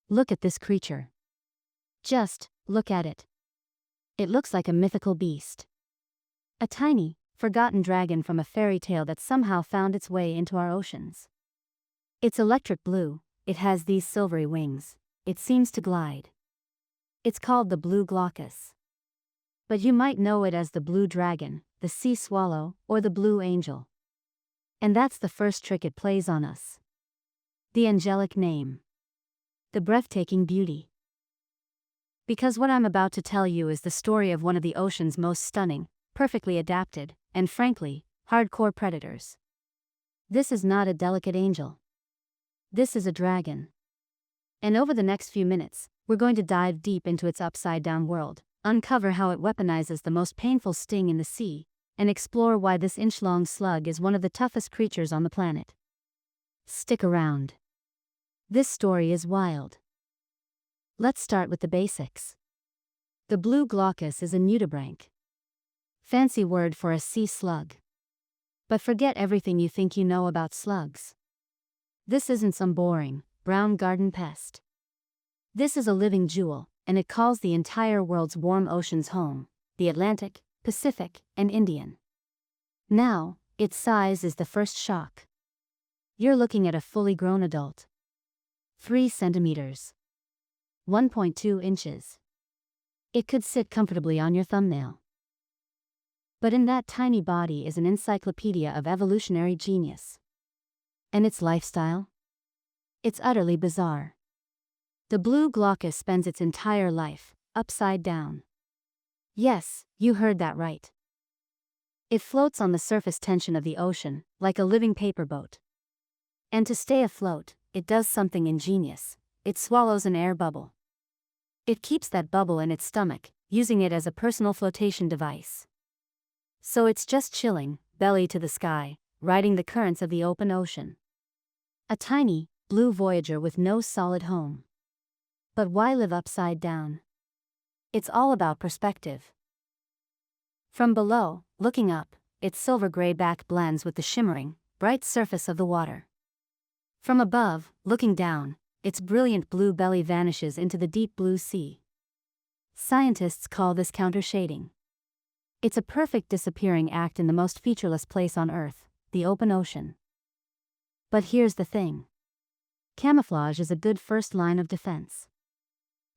Look at this creature. Just look at it. It looks like a mythical beast. A tiny, forgotten dragon from a fairy tale that somehow found its way into our oceans. It's electric blue, it has these silvery wings, it seems to glide. It's called the Blue Glaucus. But you might know it as the blue dragon, the sea swallow, or the blue angel. And that's the first trick it plays on us. The angelic name. The breathtaking beauty. Because what I'm about to tell you is the story of one of the ocean's most stunning, perfectly adapted, and frankly, hardcore predators. This is not a delicate angel. This is a dragon. And over the next few minutes, we're going to dive deep into its upside-down world, uncover how it weaponizes the most painful sting in the sea, and explore why this inch-long slug is one of the toughest creatures on the planet. Stick around. This story is wild. Let's start with the basics. The Blue Glaucus is a nudibranch. Fancy word for a sea slug. But forget everything you think you know about slugs. This isn't some boring, brown garden pest. This is a living jewel, and it calls the entire world's warm oceans home, the Atlantic, Pacific, and Indian. Now, its size is the first shock. You're looking at a fully grown adult. 3 centimeters. 1.2 inches. It could sit comfortably on your thumbnail. But in that tiny body is an encyclopedia of evolutionary genius. And its lifestyle? It's utterly bizarre. The Blue Glaucus spends its entire life upside down. Yes, you heard that right. It floats on the surface tension of the ocean, like a living paper boat. And to stay afloat, it does something ingenious. It swallows an air bubble. It keeps that bubble in its stomach, using it as a personal flotation device. So it's just chilling, belly to the sky, riding the currents of the open ocean. A tiny, blue voyager with no solid home. But why live upside down? It's all about perspective. From below, looking up, its silver-gray back blends with the shimmering, bright surface of the water. From above, looking down, its brilliant blue belly vanishes into the deep blue sea. Scientists call this countershading. It's a perfect disappearing act in the most featureless place on Earth, the open ocean. But here's the thing. Camouflage is a good first line of defense.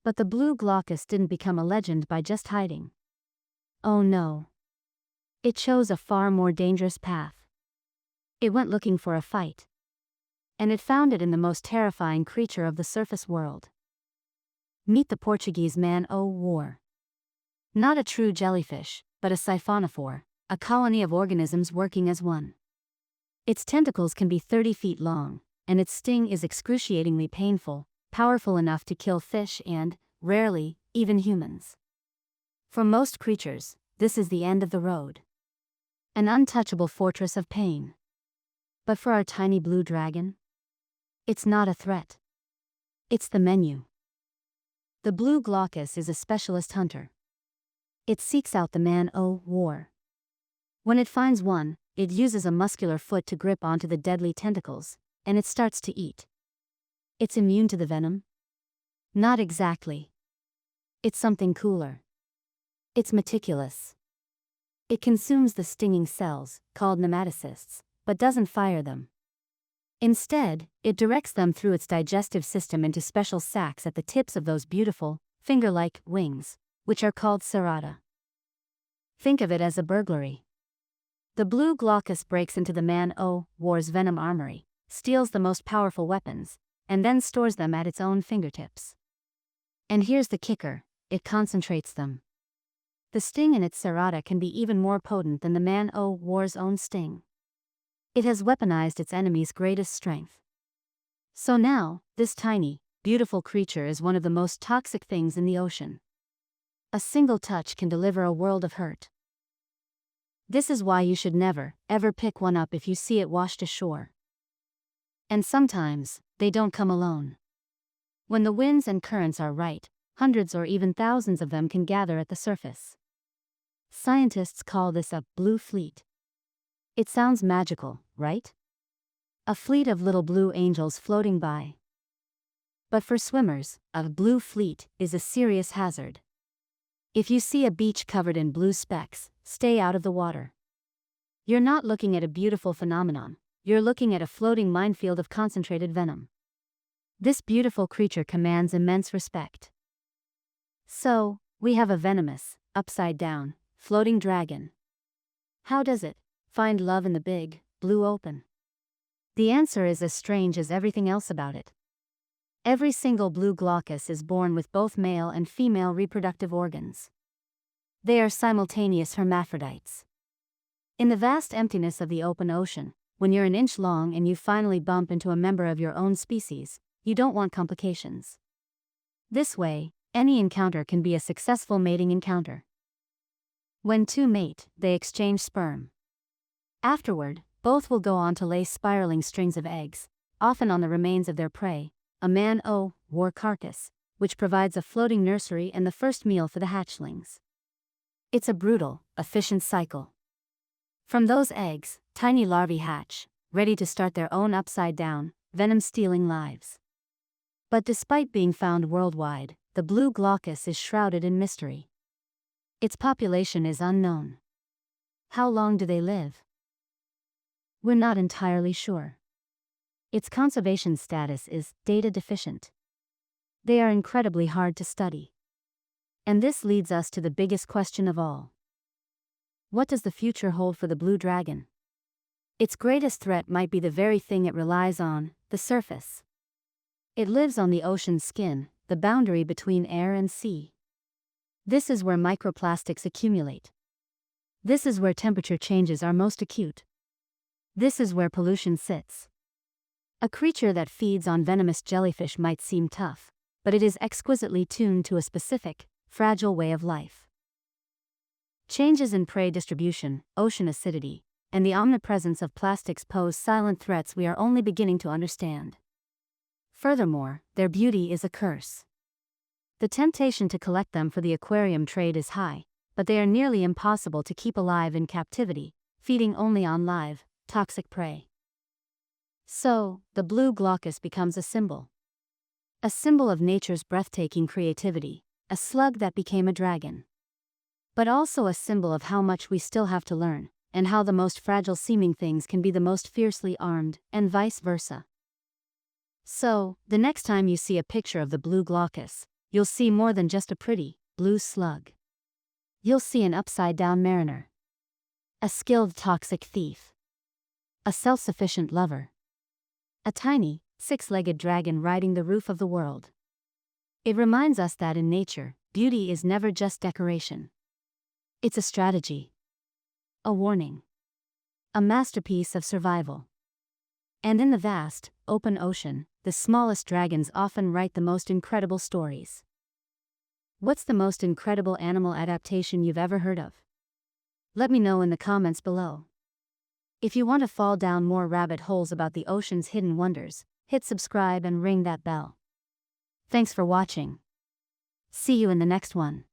But the Blue Glaucus didn't become a legend by just hiding. Oh no. It chose a far more dangerous path. It went looking for a fight. And it found it in the most terrifying creature of the surface world. Meet the Portuguese Man O War. Not a true jellyfish, but a siphonophore, a colony of organisms working as one. Its tentacles can be 30 feet long, and its sting is excruciatingly painful, powerful enough to kill fish and, rarely, even humans. For most creatures, this is the end of the road. An untouchable fortress of pain. But for our tiny blue dragon? It's not a threat. It's the menu. The Blue Glaucus is a specialist hunter. It seeks out the Man O War. When it finds one, it uses a muscular foot to grip onto the deadly tentacles, and it starts to eat. It's immune to the venom? Not exactly. It's something cooler. It's meticulous. It consumes the stinging cells, called nematocysts, but doesn't fire them. Instead, it directs them through its digestive system into special sacs at the tips of those beautiful, finger-like wings, which are called serrata. Think of it as a burglary. The Blue Glaucus breaks into the Man O War's venom armory, steals the most powerful weapons, and then stores them at its own fingertips. And here's the kicker, it concentrates them. The sting in its serrata can be even more potent than the Man O War's own sting. It has weaponized its enemy's greatest strength. So now, this tiny, beautiful creature is one of the most toxic things in the ocean. A single touch can deliver a world of hurt. This is why you should never, ever pick one up if you see it washed ashore. And sometimes, they don't come alone. When the winds and currents are right, hundreds or even thousands of them can gather at the surface. Scientists call this a blue fleet. It sounds magical, right? A fleet of little blue angels floating by. But for swimmers, a blue fleet is a serious hazard. If you see a beach covered in blue specks, stay out of the water. You're not looking at a beautiful phenomenon, you're looking at a floating minefield of concentrated venom. This beautiful creature commands immense respect. So, we have a venomous, upside-down, floating dragon. How does it find love in the big, blue open? The answer is as strange as everything else about it. Every single Blue Glaucus is born with both male and female reproductive organs. They are simultaneous hermaphrodites. In the vast emptiness of the open ocean, when you're an inch long and you finally bump into a member of your own species, you don't want complications. This way, any encounter can be a successful mating encounter. When two mate, they exchange sperm. Afterward, both will go on to lay spiraling strings of eggs, often on the remains of their prey, a Man O War carcass, which provides a floating nursery and the first meal for the hatchlings. It's a brutal, efficient cycle. From those eggs, tiny larvae hatch, ready to start their own upside-down, venom-stealing lives. But despite being found worldwide, the Blue Glaucus is shrouded in mystery. Its population is unknown. How long do they live? We're not entirely sure. Its conservation status is data deficient. They are incredibly hard to study. And this leads us to the biggest question of all. What does the future hold for the blue dragon? Its greatest threat might be the very thing it relies on, the surface. It lives on the ocean's skin, the boundary between air and sea. This is where microplastics accumulate. This is where temperature changes are most acute. This is where pollution sits. A creature that feeds on venomous jellyfish might seem tough, but it is exquisitely tuned to a specific, fragile way of life. Changes in prey distribution, ocean acidity, and the omnipresence of plastics pose silent threats we are only beginning to understand. Furthermore, their beauty is a curse. The temptation to collect them for the aquarium trade is high, but they are nearly impossible to keep alive in captivity, feeding only on live, toxic prey. So, the Blue Glaucus becomes a symbol. A symbol of nature's breathtaking creativity, a slug that became a dragon. But also a symbol of how much we still have to learn, and how the most fragile seeming things can be the most fiercely armed, and vice versa. So, the next time you see a picture of the Blue Glaucus, you'll see more than just a pretty, blue slug. You'll see an upside-down mariner. A skilled toxic thief. A self-sufficient lover. A tiny, six-legged dragon riding the roof of the world. It reminds us that in nature, beauty is never just decoration. It's a strategy. A warning. A masterpiece of survival. And in the vast, open ocean, the smallest dragons often write the most incredible stories. What's the most incredible animal adaptation you've ever heard of? Let me know in the comments below. If you want to fall down more rabbit holes about the ocean's hidden wonders, hit subscribe and ring that bell. Thanks for watching. See you in the next one.